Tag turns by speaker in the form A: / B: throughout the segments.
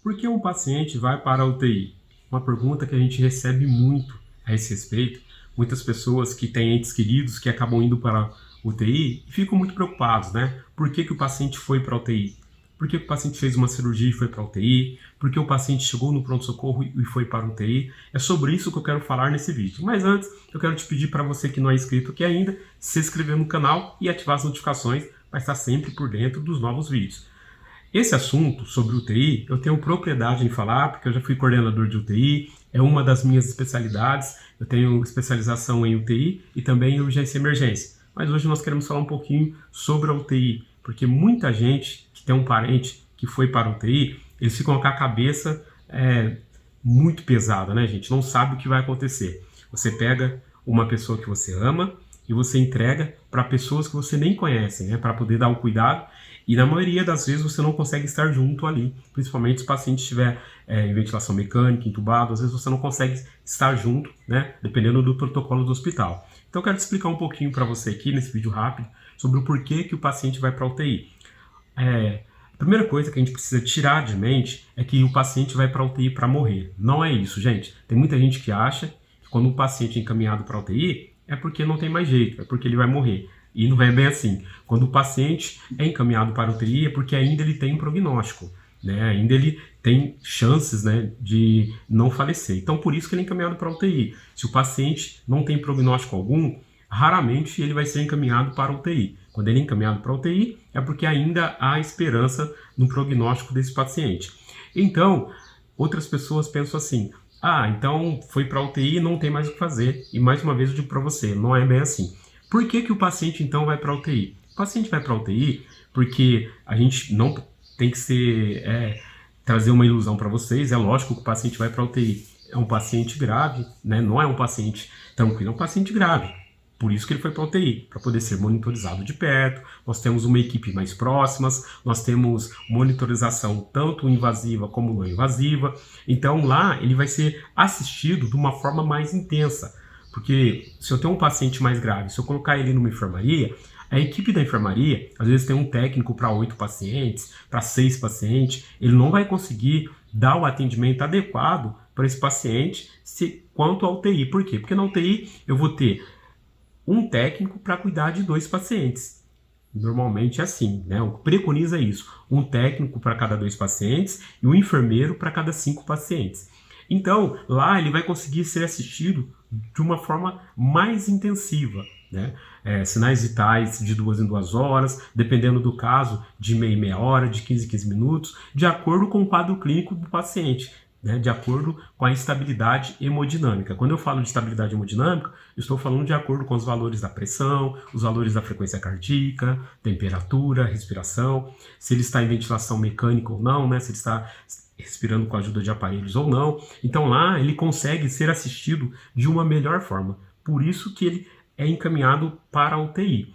A: Por que um paciente vai para a UTI? Uma pergunta que a gente recebe muito a esse respeito. Muitas pessoas que têm entes queridos que acabam indo para a UTI e ficam muito preocupados, né? Por que o paciente foi para a UTI? Por que o paciente fez uma cirurgia e foi para a UTI? Por que o paciente chegou no pronto-socorro e foi para a UTI? É sobre isso que eu quero falar nesse vídeo. Mas antes, eu quero te pedir para você que não é inscrito aqui ainda, se inscrever no canal e ativar as notificações para estar sempre por dentro dos novos vídeos. Esse assunto sobre UTI, eu tenho propriedade em falar, porque eu já fui coordenador de UTI, é uma das minhas especialidades, eu tenho especialização em UTI e também em urgência e emergência. Mas hoje nós queremos falar um pouquinho sobre a UTI, porque muita gente que tem um parente que foi para a UTI, eles ficam com a cabeça muito pesada, né, gente? Não sabe o que vai acontecer. Você pega uma pessoa que você ama e você entrega para pessoas que você nem conhece, né, para poder dar o cuidado. E na maioria das vezes você não consegue estar junto ali, principalmente se o paciente estiver em ventilação mecânica, entubado, às vezes você não consegue estar junto, né, dependendo do protocolo do hospital. Então eu quero te explicar um pouquinho para você aqui nesse vídeo rápido sobre o porquê que o paciente vai para a UTI. A primeira coisa que a gente precisa tirar de mente é que o paciente vai para a UTI para morrer. Não é isso, gente. Tem muita gente que acha que quando um paciente é encaminhado para a UTI é porque não tem mais jeito, é porque ele vai morrer. E não é bem assim. Quando o paciente é encaminhado para a UTI é porque ainda ele tem um prognóstico, né? Ainda ele tem chances, né, de não falecer. Então, por isso que ele é encaminhado para a UTI. Se o paciente não tem prognóstico algum, raramente ele vai ser encaminhado para a UTI. Quando ele é encaminhado para a UTI é porque ainda há esperança no prognóstico desse paciente. Então, outras pessoas pensam assim: ah, então foi para a UTI e não tem mais o que fazer. E mais uma vez eu digo para você, não é bem assim. Por que o paciente então vai para a UTI? O paciente vai para a UTI porque a gente não tem que trazer uma ilusão para vocês. É lógico que o paciente vai para a UTI. É um paciente grave, né? Não é um paciente tranquilo, é um paciente grave. Por isso que ele foi para a UTI, para poder ser monitorizado de perto. Nós temos uma equipe mais próximas, nós temos monitorização tanto invasiva como não invasiva. Então lá ele vai ser assistido de uma forma mais intensa. Porque se eu tenho um paciente mais grave, se eu colocar ele numa enfermaria, a equipe da enfermaria, às vezes tem um técnico para 8 pacientes, para 6 pacientes, ele não vai conseguir dar o atendimento adequado para esse paciente quanto à UTI. Por quê? Porque na UTI eu vou ter um técnico para cuidar de 2 pacientes. Normalmente é assim, né? O que preconiza isso. Um técnico para cada 2 pacientes e um enfermeiro para cada 5 pacientes. Então, lá ele vai conseguir ser assistido de uma forma mais intensiva, né? Sinais vitais de 2 em 2 horas, dependendo do caso, de meia em meia hora, de 15 em 15 minutos, de acordo com o quadro clínico do paciente, né? De acordo com a estabilidade hemodinâmica. Quando eu falo de estabilidade hemodinâmica, eu estou falando de acordo com os valores da pressão, os valores da frequência cardíaca, temperatura, respiração, se ele está em ventilação mecânica ou não, né? Se ele está respirando com a ajuda de aparelhos ou não. Então lá ele consegue ser assistido de uma melhor forma. Por isso que ele é encaminhado para a UTI.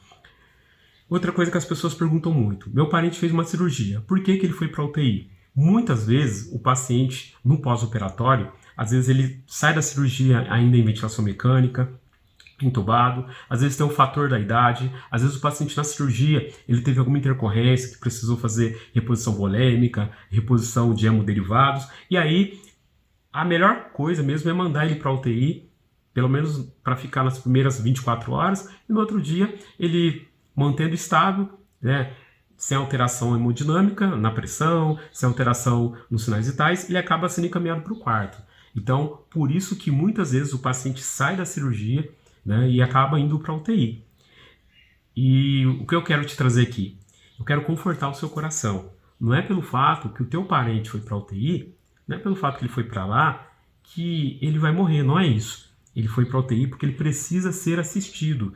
A: Outra coisa que as pessoas perguntam muito: meu parente fez uma cirurgia, por que ele foi para a UTI? Muitas vezes o paciente no pós-operatório, às vezes ele sai da cirurgia ainda em ventilação mecânica, entubado, às vezes tem um fator da idade, às vezes o paciente na cirurgia ele teve alguma intercorrência que precisou fazer reposição volêmica, reposição de hemoderivados, e aí a melhor coisa mesmo é mandar ele para a UTI, pelo menos para ficar nas primeiras 24 horas, e no outro dia ele mantendo estável, né, sem alteração hemodinâmica na pressão, sem alteração nos sinais vitais, ele acaba sendo encaminhado para o quarto. Então, por isso que muitas vezes o paciente sai da cirurgia, né, e acaba indo para a UTI. E o que eu quero te trazer aqui? Eu quero confortar o seu coração. Não é pelo fato que o teu parente foi para a UTI, não é pelo fato que ele foi para lá, que ele vai morrer, não é isso. Ele foi para a UTI porque ele precisa ser assistido.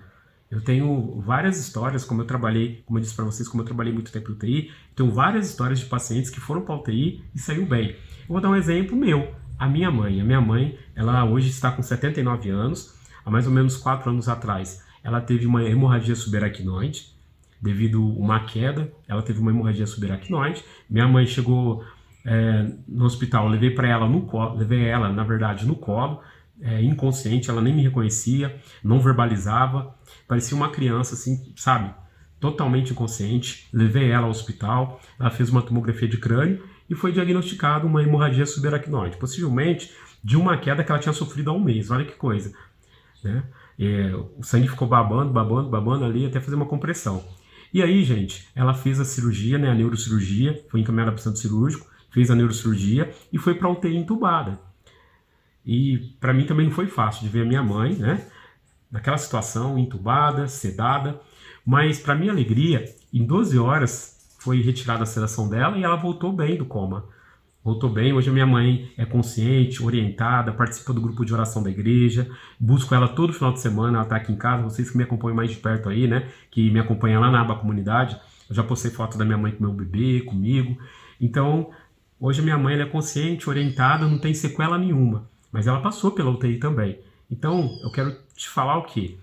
A: Eu tenho várias histórias, como eu disse para vocês, como eu trabalhei muito tempo em UTI, tenho várias histórias de pacientes que foram para a UTI e saiu bem. Eu vou dar um exemplo meu. A minha mãe, ela hoje está com 79 anos, há mais ou menos 4 anos atrás, ela teve uma hemorragia subaracnoide, devido a uma queda, ela teve uma hemorragia subaracnoide. Minha mãe chegou no hospital, eu levei ela, na verdade, no colo, inconsciente, ela nem me reconhecia, não verbalizava, parecia uma criança, assim, sabe, totalmente inconsciente. Levei ela ao hospital, ela fez uma tomografia de crânio e foi diagnosticado uma hemorragia subaracnoide, possivelmente de uma queda que ela tinha sofrido há um mês. Olha que coisa, né? O sangue ficou babando ali até fazer uma compressão. E aí, gente, ela fez a cirurgia, né, a neurocirurgia, foi encaminhada para o centro cirúrgico, fez a neurocirurgia e foi para a UTI entubada. E para mim também não foi fácil de ver a minha mãe, né, naquela situação, entubada, sedada, mas para minha alegria, em 12 horas foi retirada a sedação dela e ela voltou bem do coma. Voltou bem, hoje a minha mãe é consciente, orientada, participa do grupo de oração da igreja, busco ela todo final de semana, ela está aqui em casa, vocês que me acompanham mais de perto aí, né, que me acompanham lá na aba comunidade, eu já postei foto da minha mãe com meu bebê, comigo, então hoje a minha mãe ela é consciente, orientada, não tem sequela nenhuma, mas ela passou pela UTI também. Então eu quero te falar o quê?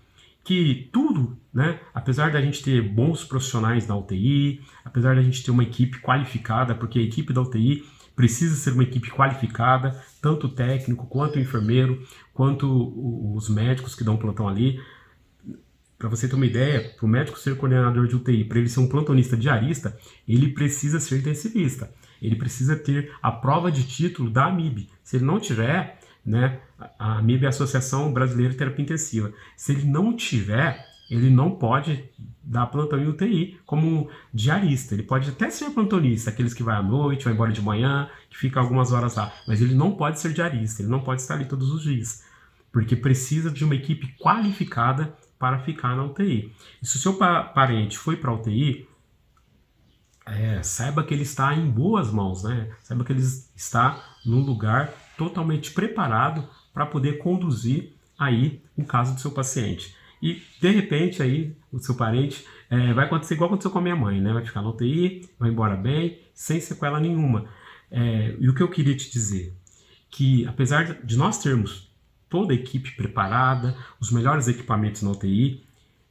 A: Que tudo, né, apesar da gente ter bons profissionais na UTI, apesar da gente ter uma equipe qualificada, porque a equipe da UTI precisa ser uma equipe qualificada, tanto o técnico, quanto o enfermeiro, quanto os médicos que dão plantão ali. Para você ter uma ideia, para o médico ser coordenador de UTI, para ele ser um plantonista diarista, ele precisa ser intensivista. Ele precisa ter a prova de título da AMIB. Se ele não tiver, né, a AMIB é a Associação Brasileira de Terapia Intensiva. Se ele não tiver, ele não pode dar plantão em UTI como diarista. Ele pode até ser plantonista, aqueles que vai à noite, vai embora de manhã, que fica algumas horas lá. Mas ele não pode ser diarista, ele não pode estar ali todos os dias. Porque precisa de uma equipe qualificada para ficar na UTI. E se o seu parente foi para a UTI, saiba que ele está em boas mãos, né? Saiba que ele está num lugar totalmente preparado para poder conduzir aí o caso do seu paciente. E, de repente, aí, o seu parente vai acontecer igual aconteceu com a minha mãe, né? Vai ficar na UTI, vai embora bem, sem sequela nenhuma. E o que eu queria te dizer? Que, apesar de nós termos toda a equipe preparada, os melhores equipamentos na UTI,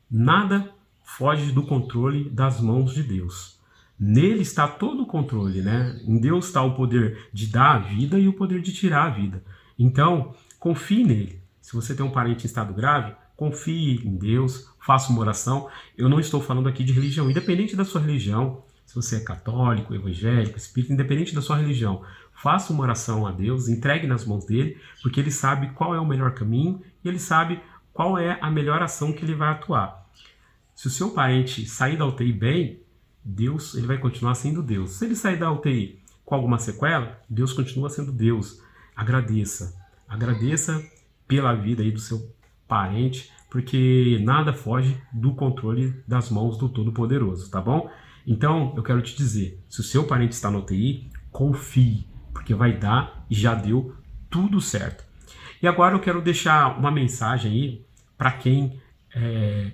A: nada foge do controle das mãos de Deus. Nele está todo o controle, né? Em Deus está o poder de dar a vida e o poder de tirar a vida. Então, confie nele. Se você tem um parente em estado grave, confie em Deus, faça uma oração. Eu não estou falando aqui de religião, independente da sua religião, se você é católico, evangélico, espírita, independente da sua religião, faça uma oração a Deus, entregue nas mãos dele, porque ele sabe qual é o melhor caminho e ele sabe qual é a melhor ação que ele vai atuar. Se o seu parente sair da UTI bem, Deus, ele vai continuar sendo Deus. Se ele sair da UTI com alguma sequela, Deus continua sendo Deus. Agradeça. Agradeça pela vida aí do seu parente, porque nada foge do controle das mãos do Todo-Poderoso, tá bom? Então, eu quero te dizer, se o seu parente está na UTI, confie, porque vai dar e já deu tudo certo. E agora eu quero deixar uma mensagem aí para quem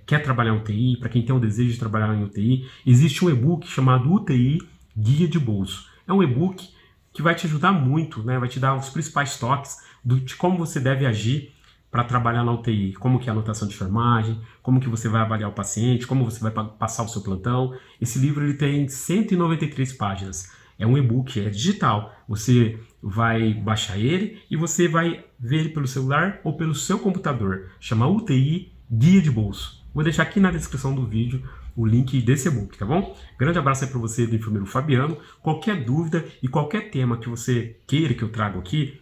A: quer trabalhar em UTI, para quem tem o desejo de trabalhar em UTI. Existe um e-book chamado UTI Guia de Bolso. É um e-book que vai te ajudar muito, né? Vai te dar os principais toques de como você deve agir para trabalhar na UTI, como que é a anotação de enfermagem, como que você vai avaliar o paciente, como você vai passar o seu plantão. Esse livro ele tem 193 páginas. É um e-book, é digital. Você vai baixar ele e você vai ver ele pelo celular ou pelo seu computador. Chama UTI Guia de Bolso. Vou deixar aqui na descrição do vídeo o link desse e-book, tá bom? Grande abraço aí para você do enfermeiro Fabiano. Qualquer dúvida e qualquer tema que você queira que eu traga aqui,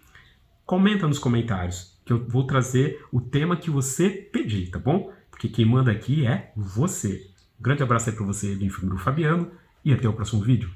A: comenta nos comentários, que eu vou trazer o tema que você pedir, tá bom? Porque quem manda aqui é você. Grande abraço aí para você do enfermeiro Fabiano e até o próximo vídeo.